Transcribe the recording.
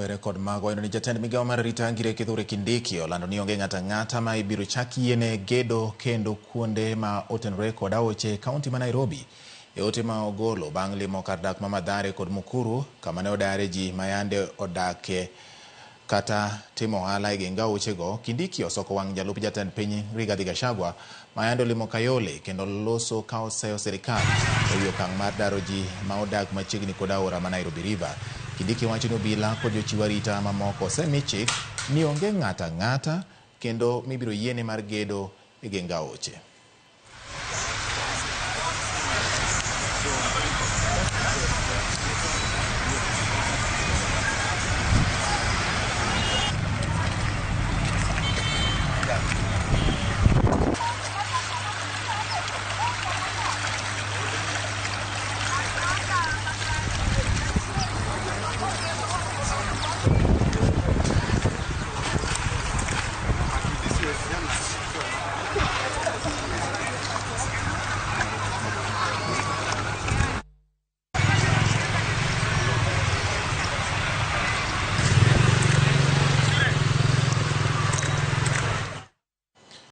Mowere kod mago ni jatend migawo mar rita ngire Kithure Kindiki olando ni onge ng'ata ng'ata ma ibiro chak yiene gedo kendo kuonde ma otenore kod aoche kaunti ma Nairobi. E ote ma ogolo bang' limo kar dak ma Madhare kod Mukuru kama ne odare ji mayande odake kata timo ohala e geng aoche go, Kindiki osoko wang' jalup jatend piny Rigathi Gachagua mayande limo Kayole kendo loso ka oseyo sirikal e okang' mar daro ji ma odak machiegni kod aora ma Nairobi River. Kindiki wacho ni obila kod jochiw arita mamoko osemi chik ni onge ng'ata ng'ata kendo mibiro yiene mar gedo e geng aoche.